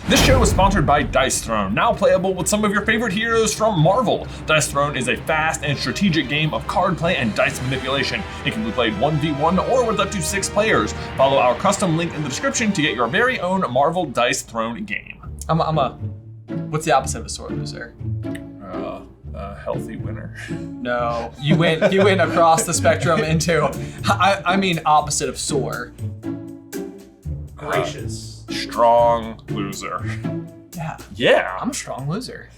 This show is sponsored by Dice Throne, now playable with some of your favorite heroes from Marvel. Dice Throne is a fast and strategic game of card play and dice manipulation. It can be played 1v1 or with up to 6 players. Follow our custom link in the description to get your very own Marvel Dice Throne game. What's the opposite of a sore loser? A healthy winner. No, you went across the spectrum into, I mean opposite of sore. Gracious. Strong loser. Yeah. I'm a strong loser.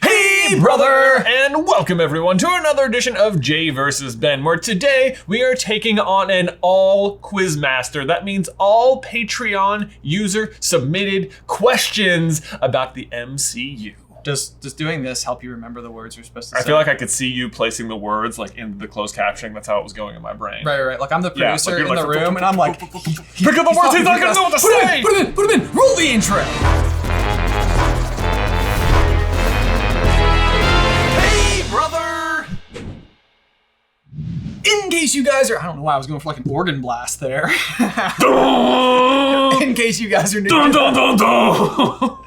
Hey, brother! And welcome everyone to another edition of Jay vs. Ben, where today we are taking on an all Quizmaster. That means all Patreon user submitted questions about the MCU. Does doing this help you remember the words you're supposed to say? I feel like I could see you placing the words like in the closed captioning. That's how it was going in my brain. Right. Like I'm the producer in the room, and I'm like, pick up the words. He's not gonna know what to say. Put him in. Roll the intro. Hey, brother. In case you guys are, I don't know why I was going for like an organ blast there. In case you guys are new.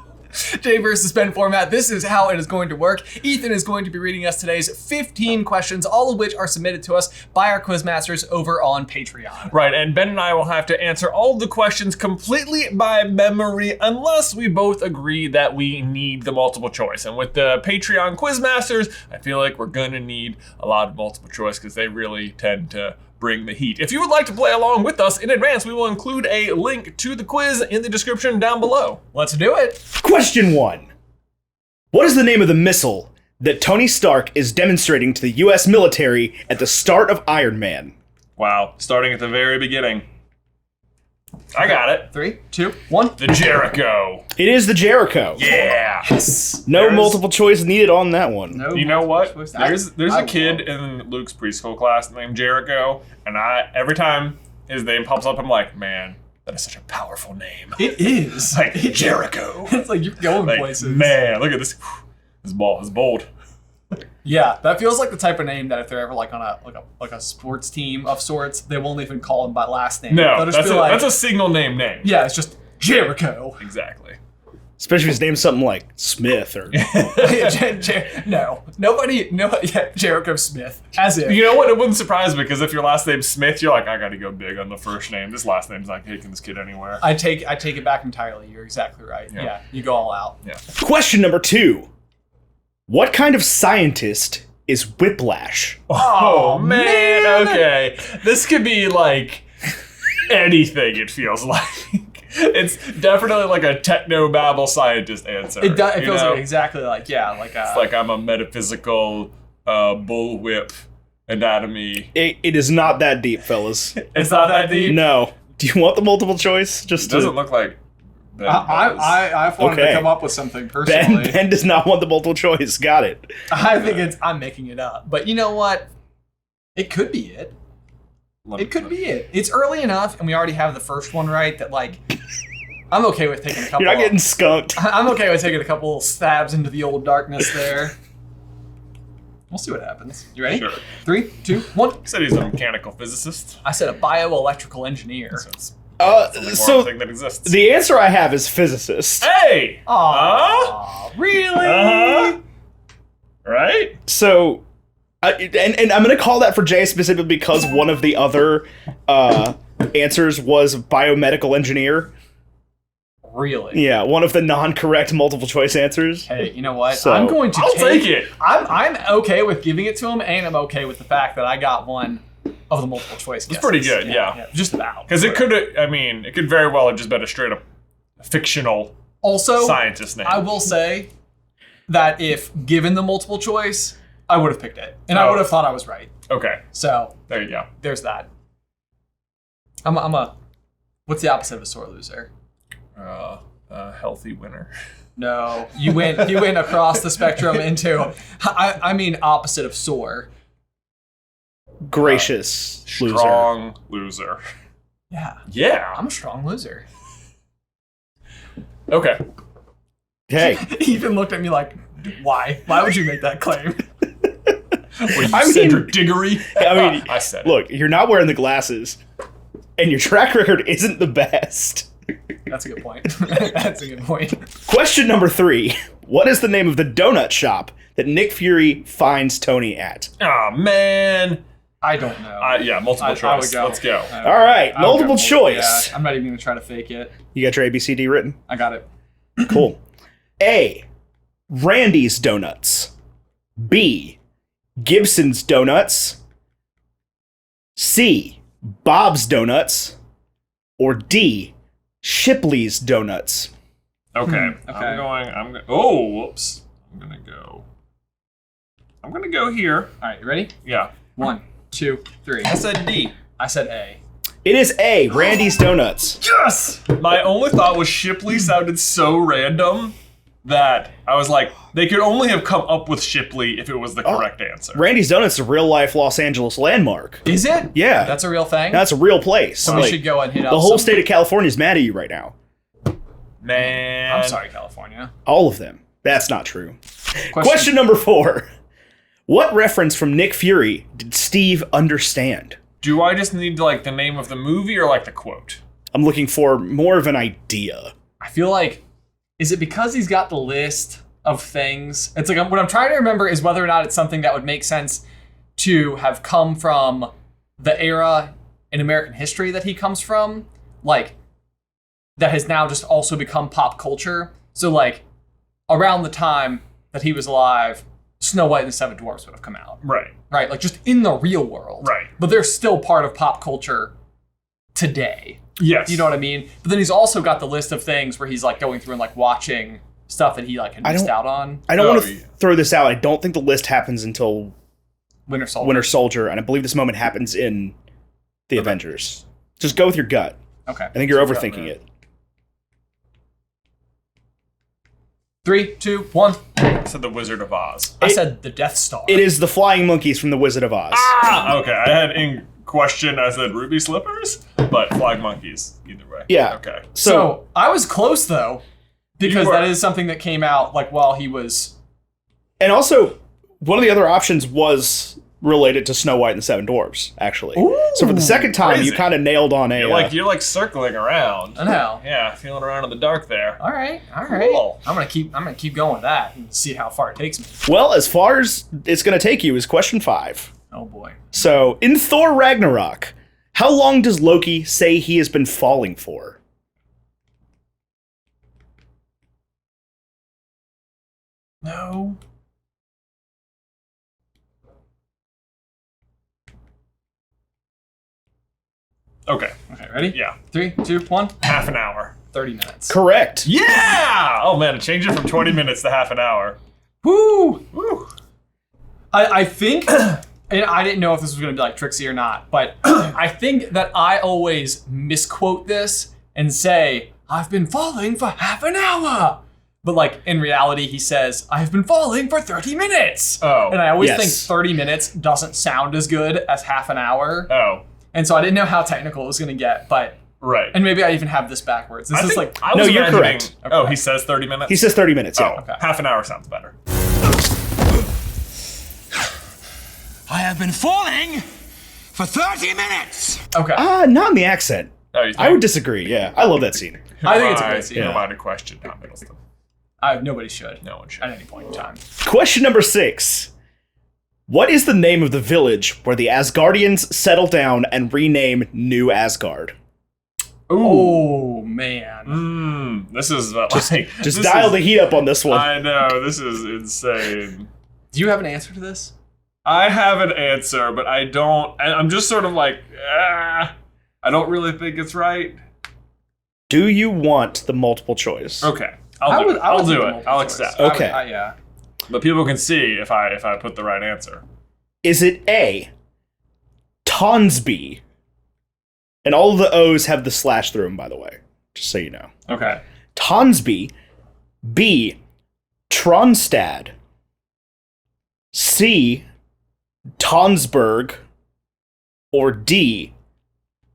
Jay versus Ben format. This is how it is going to work. Ethan is going to be reading us today's 15 questions, all of which are submitted to us by our Quizmasters over on Patreon. Right, and Ben and I will have to answer all of the questions completely by memory unless we both agree that we need the multiple choice. And with the Patreon Quizmasters, I feel like we're gonna need a lot of multiple choice because they really tend to bring the heat. If you would like to play along with us in advance, we will include a link to the quiz in the description down below. Let's do it. Question 1. What is the name of the missile that Tony Stark is demonstrating to the US military at the start of Iron Man? Wow, starting at the very beginning. I got it. 3, 2, 1. The Jericho. It is the Jericho. Yeah. Yes. No multiple choice needed on that one. No. You know what? Choice. There's a kid in Luke's preschool class named Jericho, and every time his name pops up, I'm like, man, that is such a powerful name. It is. Like Jericho. It's like you're going Like, places. man, look at this. This ball is bold. Yeah, that feels like the type of name that if they're ever like on a sports team of sorts, they won't even call him by last name. No, They'll just be that's a signal name. Yeah, it's just Jericho. Exactly. Especially if his name's something like Smith or... Jericho Smith. As if. You know what? It wouldn't surprise me because if your last name's Smith, you're like, I gotta go big on the first name. This last name's not taking this kid anywhere. I take it back entirely. You're exactly right. Yeah, you go all out. Yeah. Question number 2. What kind of scientist is Whiplash? Oh man, okay. This could be like anything, it feels like. It's definitely like a techno-babble scientist answer. It feels like exactly like, it's like I'm a metaphysical bullwhip anatomy. It is not that deep, fellas. It's not that deep? No. Do you want the multiple choice? It doesn't look like Ben does. I wanted to come up with something personally. Ben does not want the multiple choice. Got it. I think I'm making it up. But you know what? It could be it. It could be it. It's early enough, and we already have the first one right that, like, I'm okay with taking a couple. You're not getting skunked. I'm okay with taking a couple stabs into the old darkness there. We'll see what happens. You ready? Sure. 3, 2, 1. He said he's a mechanical physicist. I said a bioelectrical engineer. So it's the so thing that exists. the answer I have is physicist. Hey! Aw, really? Right? So, and I'm going to call that for Jay specifically because one of the other answers was biomedical engineer. Really? Yeah, one of the non-correct multiple choice answers. Hey, you know what? So, I'm going to I'll take it. I'm okay with giving it to him, and I'm okay with the fact that I got one of the multiple choice guesses. It's pretty good, yeah. Just about. Because it could very well have just been a straight up fictional scientist name. I will say that if given the multiple choice, I would have picked it. And I would have thought I was right. Okay. So There you go. there's that. What's the opposite of a sore loser? A healthy winner. No, you went across the spectrum into, I mean opposite of sore. Gracious loser. Strong loser. Yeah. Yeah. I'm a strong loser. Okay. Hey. He even looked at me like, why? Why would you make that claim? Were you I mean- Cedric Diggory? I mean, I said it. look, you're not wearing the glasses, and your track record isn't the best. That's a good point. That's a good point. Question number 3. What is the name of the donut shop that Nick Fury finds Tony at? Oh, man. I don't know. Yeah, multiple choice. I would go. Let's go. All right, multiple choice. Yeah, I'm not even going to try to fake it. You got your ABCD written? I got it. Cool. A. Randy's Donuts. B. Gibson's Donuts. C. Bob's Donuts. Or D. Shipley's Donuts. Okay. Okay. Oh, whoops. I'm gonna go here. All right, you ready? Yeah. 1, 2, 3. I said D. I said A. It is A. Randy's Donuts. Yes! My only thought was Shipley sounded so random that I was like, they could only have come up with Shipley if it was the correct answer. Randy's Donuts is a real life Los Angeles landmark. Is it? Yeah. That's a real thing? That's a real place. So we should go and hit up the whole some- state of California is mad at you right now. Man. I'm sorry, California. All of them. That's not true. Question number 4. What reference from Nick Fury did Steve understand? Do I just need like the name of the movie or like the quote? I'm looking for more of an idea. I feel like, is it because he's got the list of things? It's like, what I'm trying to remember is whether or not it's something that would make sense to have come from the era in American history that he comes from, like, that has now just also become pop culture. So, like, around the time that he was alive, Snow White and the Seven Dwarfs would have come out. Right. Right, like just in the real world. Right. But they're still part of pop culture today. Yes. You know what I mean? But then he's also got the list of things where he's like going through and like watching stuff that he like had missed out on. I don't want to throw this out. I don't think the list happens until Winter Soldier. Winter Soldier, and I believe this moment happens in the Avengers. Just go with your gut. Okay. I think you're overthinking it. 3, 2, 1. I said the Wizard of Oz. I said the Death Star. It is the flying monkeys from the Wizard of Oz. Ah! Okay, I had in question, I said ruby slippers, but flying monkeys, either way. Yeah. Okay. So I was close though, because You were. that is something that came out like while he was. And also, one of the other options was related to Snow White and the Seven Dwarfs, actually. Ooh, so for the second time, crazy. you kind of nailed on a... You're like circling around. I know. Yeah, feeling around in the dark there. All right. Cool. I'm gonna keep going with that and see how far it takes me. well, as far as it's going to take you is question 5. Oh boy. So, in Thor Ragnarok, how long does Loki say he has been falling for? No. Okay. Okay, ready? Yeah. 3, 2, 1. Half an hour. 30 minutes. Correct. Yeah! Oh man, it changed it from 20 minutes to half an hour. Woo! Woo. I think, and I didn't know if this was going to be like tricksy or not, but I think that I always misquote this and say, I've been falling for half an hour. But like in reality, he says, I've been falling for 30 minutes. Oh. And I always Yes. think 30 minutes doesn't sound as good as half an hour. Oh. And so I didn't know how technical it was going to get, but, Right. and maybe I even have this backwards. This I is think like, I was No, you're imagining- correct. Oh, he says 30 minutes? He says 30 minutes, yeah. Oh, okay. Half an hour sounds better. I have been falling for 30 minutes. okay. Not in the accent. Oh, you think? I would disagree, yeah. I love that scene. I think it's a great scene. Who am I to question Tom Hiddleston? Nobody should. No one should. At any point in time. Question number 6. What is the name of the village where the Asgardians settle down and rename New Asgard? Oh, man. This is Just dial the heat up on this one. I know, this is insane. Do you have an answer to this? I have an answer, but I don't. I'm just sort of like, I don't really think it's right. Do you want the multiple choice? Okay, I'll do it. I'll do it. I'll choice. accept. Okay. Yeah. But people can see if I put the right answer. Is it A, Tonsby? And all of the O's have the slash through them, by the way, just so you know. Okay. Tonsby, B, Tronstad, C, Tonsberg, or D,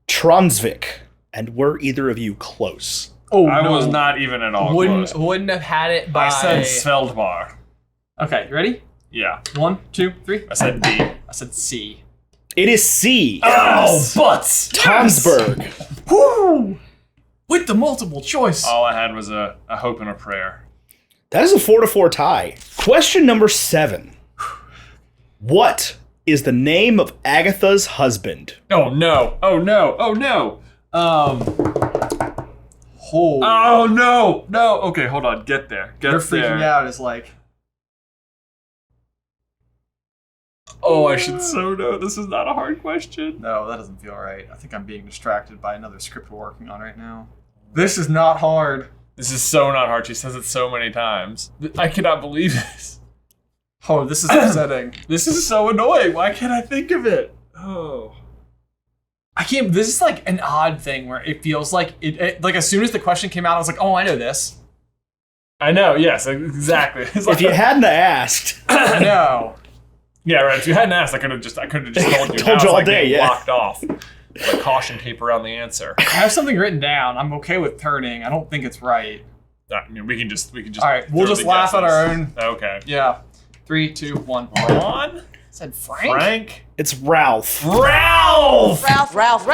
Tronsvik? And were either of you close? Oh, I no. was not even at all close. Wouldn't have had it by. I said Sveldmar. Okay, you ready? Yeah. 1, 2, 3. I said D. I said C. It is C. Yes. butts. Tonsberg. Woo! With the multiple choice. All I had was a hope and a prayer. That is a 4-4 tie. Question number 7. What is the name of Agatha's husband? Oh no! Oh no! Oh no! Oh. Oh no! No! Okay, hold on. Get there. Get You're there. freaking out. It's like. Oh, I should so know. This is not a hard question. No, that doesn't feel right. I think I'm being distracted by another script we're working on right now. This is not hard. This is so not hard. She says it so many times. I cannot believe this. Oh, this is upsetting. This is so annoying. Why can't I think of it? Oh. I can't. This is like an odd thing where it feels like it like as soon as the question came out, I was like, oh, I know this. I know. Yes, exactly. It's If you hadn't asked, I know. Yeah, right. If you hadn't asked, I could have just told you. Told Now you it's all like day, being yeah. Locked off. Like caution tape around the answer. I have something written down. I'm okay with turning. I don't think it's right. I mean, we can just. All right, we'll just laugh at our own. Okay. Yeah. 3, 2, 1. Ron? Said Frank. Frank? it's Ralph. Ralph! Ralph.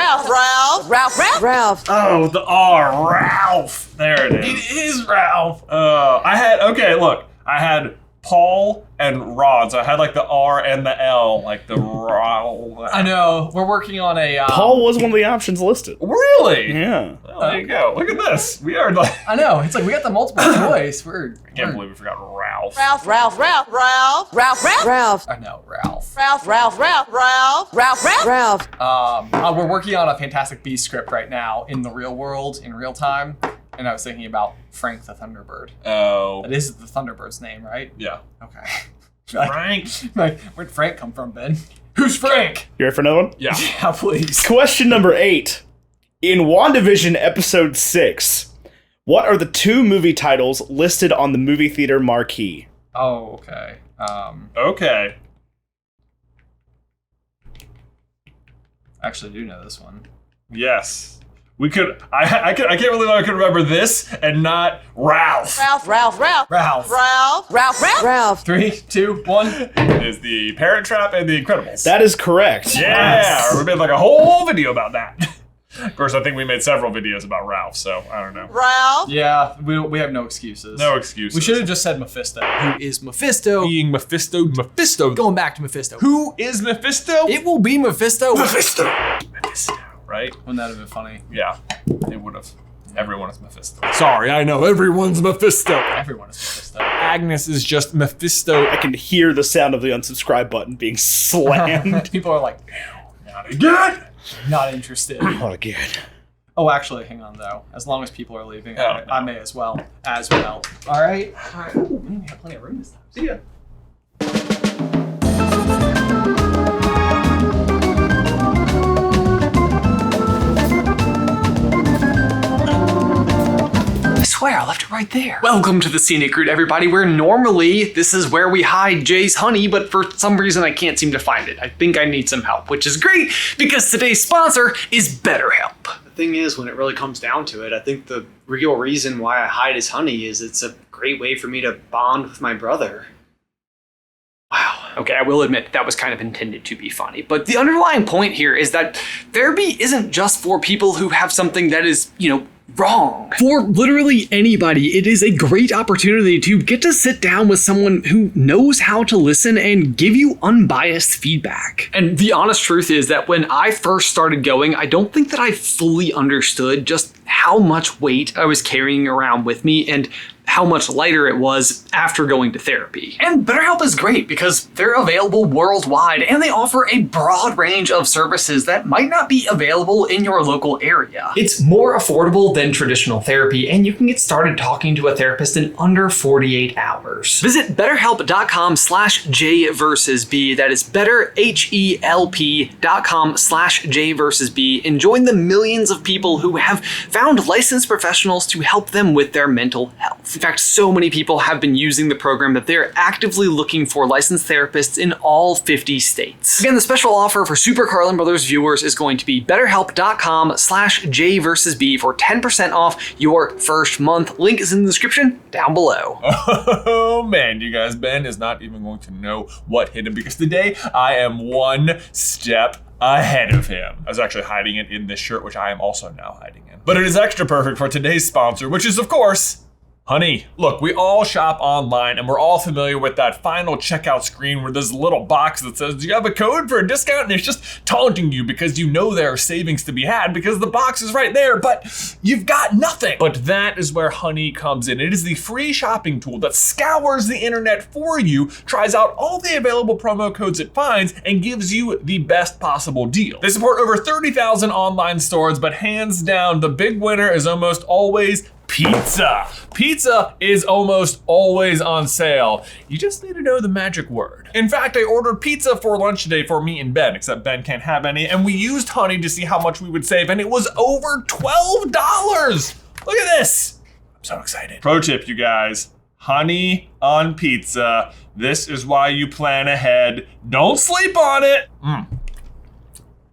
Oh, the R. Ralph. There it is. It is Ralph. I had Paul and Rod, so I had like the R and the L, like the Ralph. I know. We're working on a. Paul was one of the options listed. Really? Yeah. Well, there you go. Look at this. We are like. I know. It's like we got the multiple choice. I can't believe we forgot Ralph. Ralph. I know, Ralph. Ralph. We're working on a Fantastic Beasts script right now in the real world, in real time. And I was thinking about Frank the Thunderbird. Oh. That is the Thunderbird's name, right? Yeah. Okay. Frank. Like, where'd Frank come from, Ben? Who's Frank? You ready for another one? Yeah. Yeah, please. Question number 8. In WandaVision episode 6, what are the 2 movie titles listed on the movie theater marquee? Oh, okay. Okay. Actually, I do know this one. Yes. We could. I can't believe I could remember this and not Ralph. Ralph. 3, 2, 1. It is the Parent Trap and the Incredibles. That is correct. Yeah, we made like a whole video about that. Of course, I think we made several videos about Ralph, so I don't know. Yeah, we have no excuses. No excuses. We should have just said Mephisto. Who is Mephisto? Being Mephisto. Going back to Mephisto. Who is Mephisto? It will be Mephisto. Mephisto, right? Wouldn't that have been funny? Yeah, it would have. Everyone is Mephisto. Sorry, I know, everyone's Mephisto. Everyone is Mephisto. Agnes is just Mephisto. I can hear the sound of the unsubscribe button being slammed. People are like, Not again. not interested. Oh, again. Oh, actually, hang on though. As long as people are leaving, Oh, I may as well. All right. Ooh, we have plenty of room this time. See ya. I swear, I left it right there. Welcome to the Scenic Route, everybody, where normally this is where we hide Jay's honey, but for some reason I can't seem to find it. I think I need some help, which is great because today's sponsor is BetterHelp. The thing is, when it really comes down to it, I think the real reason why I hide his honey is it's a great way for me to bond with my brother. Wow. Okay, I will admit that was kind of intended to be funny, but the underlying point here is that therapy isn't just for people who have something that is, wrong. For literally anybody, it is a great opportunity to get to sit down with someone who knows how to listen and give you unbiased feedback. And the honest truth is that when I first started going, I don't think that I fully understood just how much weight I was carrying around with me and how much lighter it was after going to therapy. And BetterHelp is great because they're available worldwide and they offer a broad range of services that might not be available in your local area. It's more affordable than traditional therapy and you can get started talking to a therapist in under 48 hours. Visit betterhelp.com/J-versus-B. That is betterhelp.com/J-versus-B and join the millions of people who have found licensed professionals to help them with their mental health. In fact, so many people have been using the program that they're actively looking for licensed therapists in all 50 states. Again, the special offer for Super Carlin Brothers viewers is going to be betterhelp.com/J-versus-B for 10% off your first month. Link is in the description down below. Oh man, you guys, Ben is not even going to know what hit him because today I am one step ahead of him. I was actually hiding it in this shirt, which I am also now hiding in. But it is extra perfect for today's sponsor, which is, of course, Honey. Look, we all shop online and we're all familiar with that final checkout screen where there's a little box that says, do you have a code for a discount? And it's just taunting you because you know there are savings to be had because the box is right there, but you've got nothing. But that is where Honey comes in. It is the free shopping tool that scours the internet for you, tries out all the available promo codes it finds, and gives you the best possible deal. They support over 30,000 online stores, but hands down, the big winner is almost always pizza. Pizza is almost always on sale. You just need to know the magic word. In fact, I ordered pizza for lunch today for me and Ben, except Ben can't have any, and we used Honey to see how much we would save, and it was over $12. Look at this. I'm so excited. Pro tip, you guys. Honey on pizza. This is why you plan ahead. Don't sleep on it.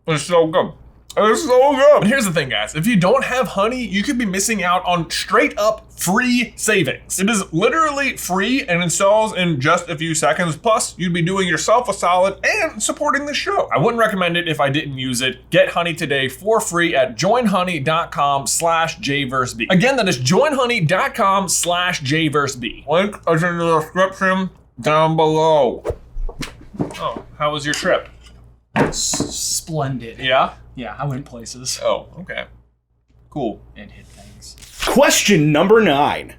It's so good. It's so good. But here's the thing, guys. If you don't have Honey, you could be missing out on straight up free savings. It is literally free and installs in just a few seconds. Plus, you'd be doing yourself a solid and supporting the show. I wouldn't recommend it if I didn't use it. Get Honey today for free at joinhoney.com/jverseb. Again, that is joinhoney.com/jverseb. Link is in the description down below. Oh, how was your trip? Splendid. Yeah? Yeah, I went places Oh, okay. Cool. and hit things. Question number 9.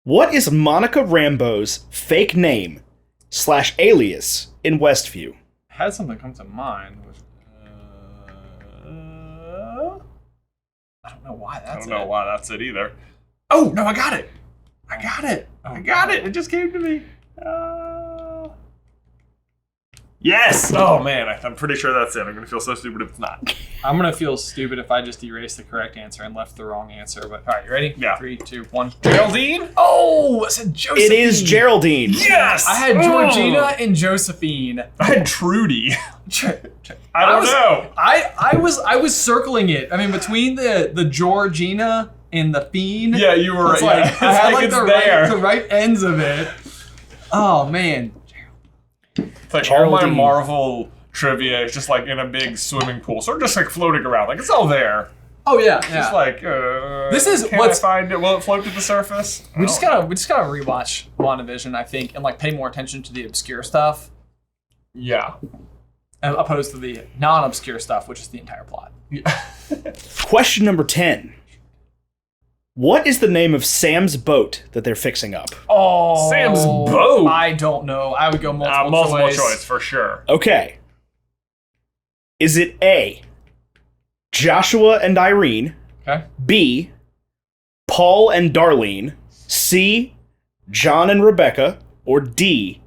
What is Monica Rambeau's fake name / alias in Westview? Had something come to mind. Which, I don't know why that's I don't know it. why that's it either. Oh, no, I got it. I got it. I got it. It just came to me. Yes! Oh, man, I'm pretty sure that's it. I'm going to feel so stupid if it's not. I'm gonna feel stupid if I just erased the correct answer and left the wrong answer. But all right, you ready? Yeah. 3, 2, 1. Geraldine? Oh, I said Josephine. It is Geraldine. Yes! I had Georgina and Josephine. I had Trudy. I don't know. I was circling it. I mean, between the Georgina and the Fiend. Yeah, you were It's right. like, Yeah. I had like it's the there. right ends of it. Oh man. It's like all my Geraldine. Marvel trivia is just like in a big swimming pool. Sort of just like floating around. Like it's all there. Oh yeah. Just like, This is can what's- I find it? Will it float to the surface? We just gotta rewatch WandaVision, I think, and like pay more attention to the obscure stuff, Yeah. opposed to the non-obscure stuff, which is the entire plot. Question number 10. What is the name of Sam's boat that they're fixing up? Oh, Sam's boat. I don't know. I would go multiple Choice for sure. Okay. Is it A, Joshua and Irene, Okay. B, Paul and Darlene, C, John and Rebecca, or D,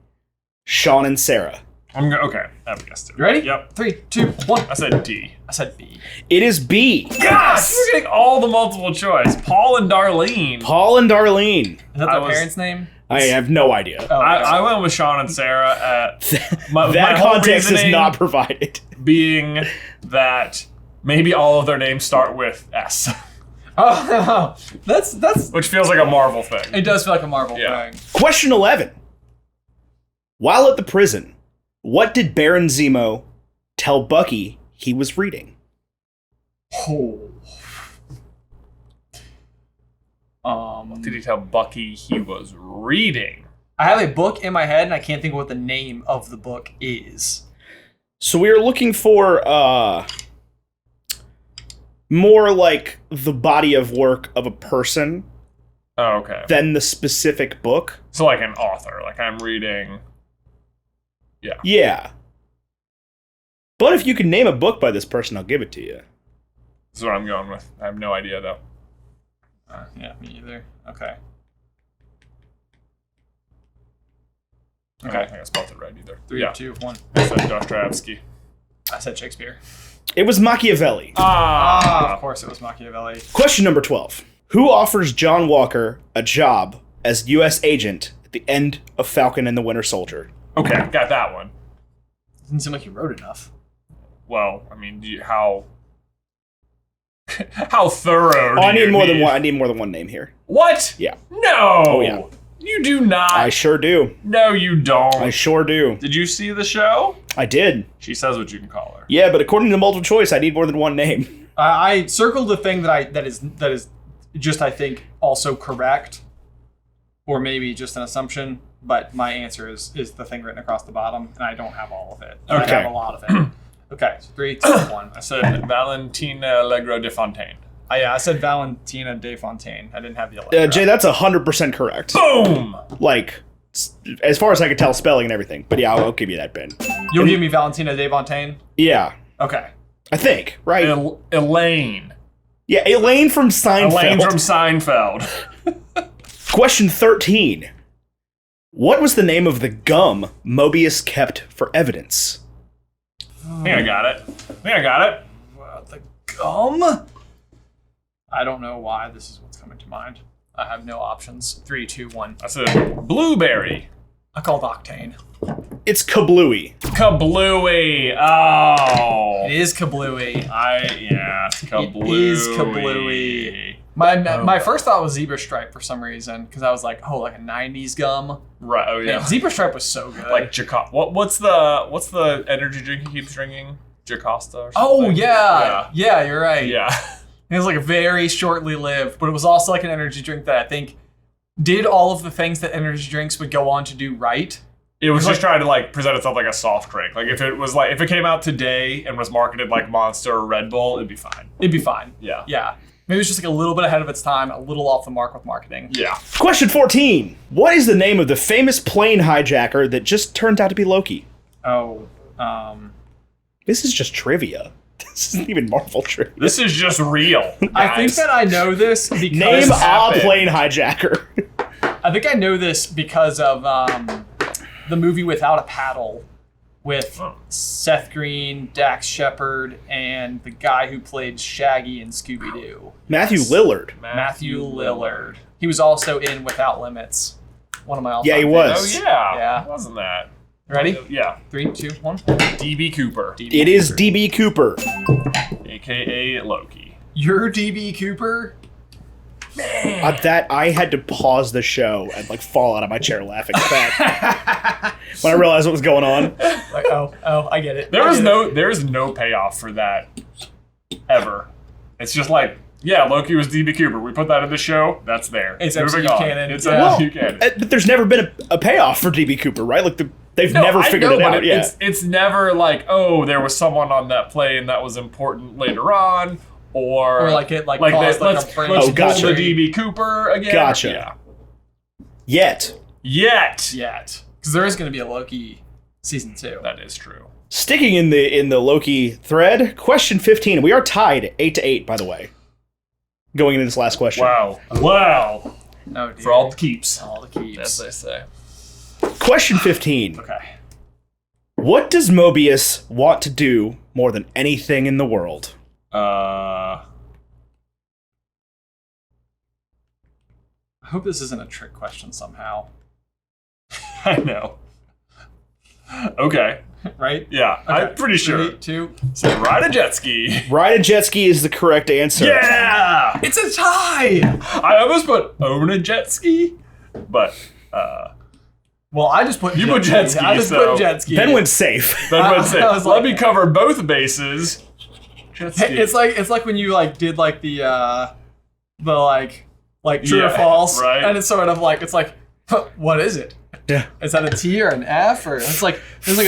Sean and Sarah? Okay, I've guessed it. You ready? Yep. 3, 2, 1. I said D. I said B. It is B. Yes! We're getting all the multiple choice. Paul and Darlene. Paul and Darlene. Is that I the was- parents' name? I have no idea. Oh, I went with Sean and Sarah at my That whole context is reasoning not provided. being that maybe all of their names start with S, Oh, that's. which feels like a Marvel thing. It does feel like a Marvel Yeah. thing. Question 11. While at the prison, what did Baron Zemo tell Bucky he was reading? Oh. Did he tell Bucky he was reading? I have a book in my head, and I can't think of what the name of the book is. So we are looking for more like the body of work of a person Oh, okay. than the specific book. So like an author, like I'm reading. Yeah. But if you can name a book by this person, I'll give it to you. This is what I'm going with. I have no idea though. Yeah, me either. Okay. I don't think I spelled it right either. 3, 2, 1. I said Dostoevsky. I said Shakespeare. It was Machiavelli. Of course it was Machiavelli. Question number 12. Who offers John Walker a job as U.S. agent at the end of Falcon and the Winter Soldier? Okay, got that one. Didn't seem like you wrote enough. Well, I mean, how thorough? Oh, I need more than one. I need more than one name here. What? Yeah. No. Oh, yeah. You do not. I sure do. No, you don't. I sure do. Did you see the show? I did. She says what you can call her. Yeah, but according to multiple choice, I need more than one name. I circled the thing that is just, I think, also correct, or maybe just an assumption. But my answer is the thing written across the bottom, and I don't have all of it. I Okay. have a lot of it. Okay, so 3, 2, 1. I said Valentina Allegro de Fontaine. I said Valentina de Fontaine. I didn't have the Allegra. Jay, that's 100% correct. Boom! Like, as far as I could tell, spelling and everything. But yeah, I'll give you that, Ben. You'll give me Valentina de Fontaine? Yeah, Okay. I think, right? Elaine. Yeah, Elaine from Seinfeld. Elaine from Seinfeld. Question 13. What was the name of the gum Mobius kept for evidence? I think I got it. The gum? I don't know why this is what's coming to mind. I have no options. 3, 2, 1. I said blueberry. I called Octane. It's kablooey. Kablooey. Oh. It is Kablooey. It's Kablooey. It is Kablooey. My first thought was Zebra Stripe for some reason, because I was like, oh, like a 90s gum. Right, oh yeah. Man, Zebra Stripe was so good. Like what's the energy drink he keeps drinking? Jocasta or something? oh, yeah. Yeah, you're right. Yeah. It was like very shortly lived, but it was also like an energy drink that I think did all of the things that energy drinks would go on to do right. It was just trying to like present itself like a soft drink. Like if it came out today and was marketed like Monster or Red Bull, it'd be fine. It'd be fine. Yeah. Yeah. Maybe it's just like a little bit ahead of its time, a little off the mark with marketing. Yeah. Question 14. What is the name of the famous plane hijacker that just turned out to be Loki? Oh, This is just trivia. This isn't even Marvel trivia. This is just real. I think that I know this because Name a happened. plane hijacker. I think I know this because of the movie Without a Paddle with Seth Green, Dax Shepard, and the guy who played Shaggy in Scooby-Doo. Matthew Lillard. Matthew Lillard. He was also in Without Limits. One of my all-time Yeah, he favorites. was. Oh yeah. Yeah. Wasn't that? Ready? Yeah. 3, 2, 1. DB Cooper, It is DB Cooper. aka Loki. You're DB Cooper? That I had to pause the show and like fall out of my chair laughing at that when I realized what was going on. Like, oh, I get it. There is no payoff for that ever. It's just like, yeah, Loki was DB Cooper. We put that in the show. That's there. It's Moving MCU on. canon. It's Yeah. MCU canon. But there's never been a payoff for DB Cooper, right? Like they've never I figured know, it but out. Yeah. It's never like, oh, there was someone on that plane that was important later on, or like it like caused like let's a brain pull gotcha. the DB Cooper again. Gotcha. Yeah. Yet. Because there is going to be a Loki season 2. That is true. Sticking in the Loki thread, question 15. We are tied 8-8, by the way. Going into this last question. Wow. Oh, dear. For all the keeps. All the keeps. As they say. Question 15. Okay. What does Mobius want to do more than anything in the world? I hope this isn't a trick question somehow. I know. Okay. Right? Yeah, Okay. I'm pretty sure. 3, 2. So ride a jet ski. Ride a jet ski is the correct answer. Yeah! It's a tie! I almost put own a jet ski, but Well, I just put You put jet ski, I just so- put jet ski. Ben went safe. then I would say, was let like- me cover both bases. Jet ski. It's like when you like did like the true or Yeah, false, right. and it's sort of like what is it? Yeah. Is that a T or an F or it's like there's like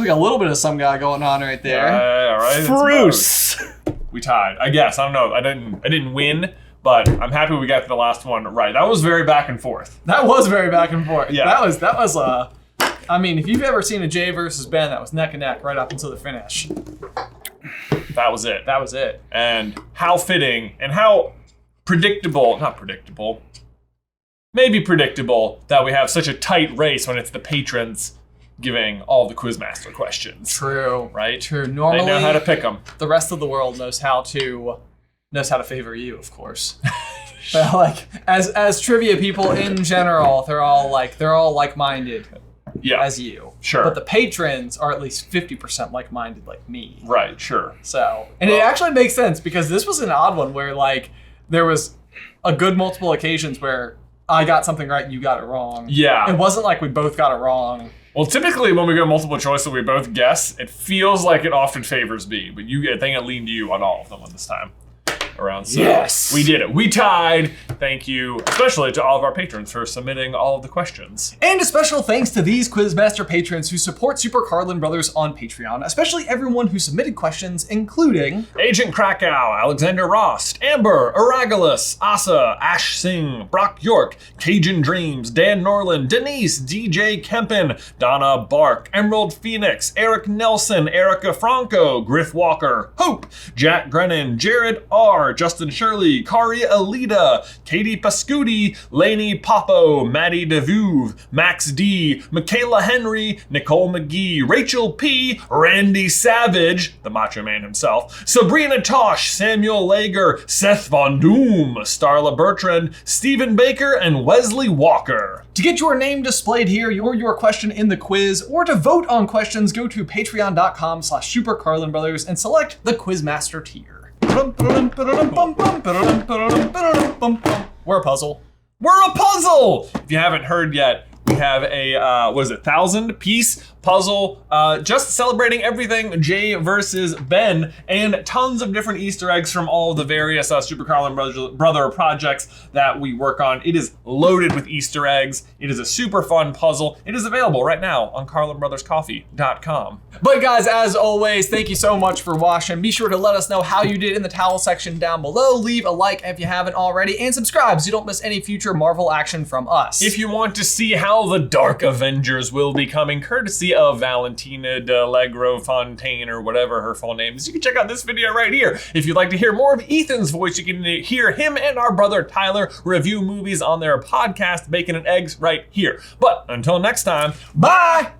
a little bit of some guy going on right there. All right, it's Bruce. both. We tied. I guess. I don't know. I didn't win, but I'm happy we got the last one right. That was very back and forth. That was very back and forth. Yeah. That was I mean, if you've ever seen a Jay versus Ben, that was neck and neck right up until the finish. That was it. That was it. And how fitting and how predictable, not predictable, maybe predictable that we have such a tight race when it's the patrons giving all the Quizmaster questions. True. Right? True. They Normally, know how to pick them. the rest of the world knows how to favor you, of course. But like as trivia people in general, they're all like-minded Yeah. as you. Sure. But the patrons are at least 50% like-minded like me. Right, sure. So, and it actually makes sense because this was an odd one where like there was a good multiple occasions where I got something right, you got it wrong. Yeah. It wasn't like we both got it wrong. Well, typically when we go multiple choice and we both guess, it feels like it often favors me, but I think it leaned you on all of them this time around. So Yes. we did it. We tied. Thank you, especially to all of our patrons for submitting all of the questions. And a special thanks to these Quizmaster patrons who support Super Carlin Brothers on Patreon, especially everyone who submitted questions, including Agent Krakow, Alexander Rost, Amber, Aragalus, Asa, Ash Singh, Brock York, Cajun Dreams, Dan Norland, Denise, DJ Kempen, Donna Bark, Emerald Phoenix, Eric Nelson, Erica Franco, Griff Walker, Hope, Jack Grennan, Jared R., Justin Shirley, Kari Alita, Katie Pascuti, Lainey Popo, Maddie DeVuve, Max D, Michaela Henry, Nicole McGee, Rachel P, Randy Savage, the Macho Man himself, Sabrina Tosh, Samuel Lager, Seth Von Doom, Starla Bertrand, Stephen Baker, and Wesley Walker. To get your name displayed here, or your question in the quiz, or to vote on questions, go to patreon.com/SuperCarlinBrothers and select the Quizmaster tier. We're a puzzle. We're a puzzle! If you haven't heard yet, we have a, 1,000-piece puzzle, just celebrating everything Jay versus Ben, and tons of different Easter eggs from all of the various Super Carlin Brother projects that we work on. It is loaded with Easter eggs. It is a super fun puzzle. It is available right now on CarlinBrothersCoffee.com. But guys, as always, thank you so much for watching. Be sure to let us know how you did in the towel section down below. Leave a like if you haven't already, and subscribe so you don't miss any future Marvel action from us. If you want to see how the Dark Avengers will be coming, courtesy of Valentina de Allegro Fontaine, or whatever her full name is, you can check out this video right here. If you'd like to hear more of Ethan's voice, you can hear him and our brother Tyler review movies on their podcast, Bacon and Eggs, right here. But until next time, bye!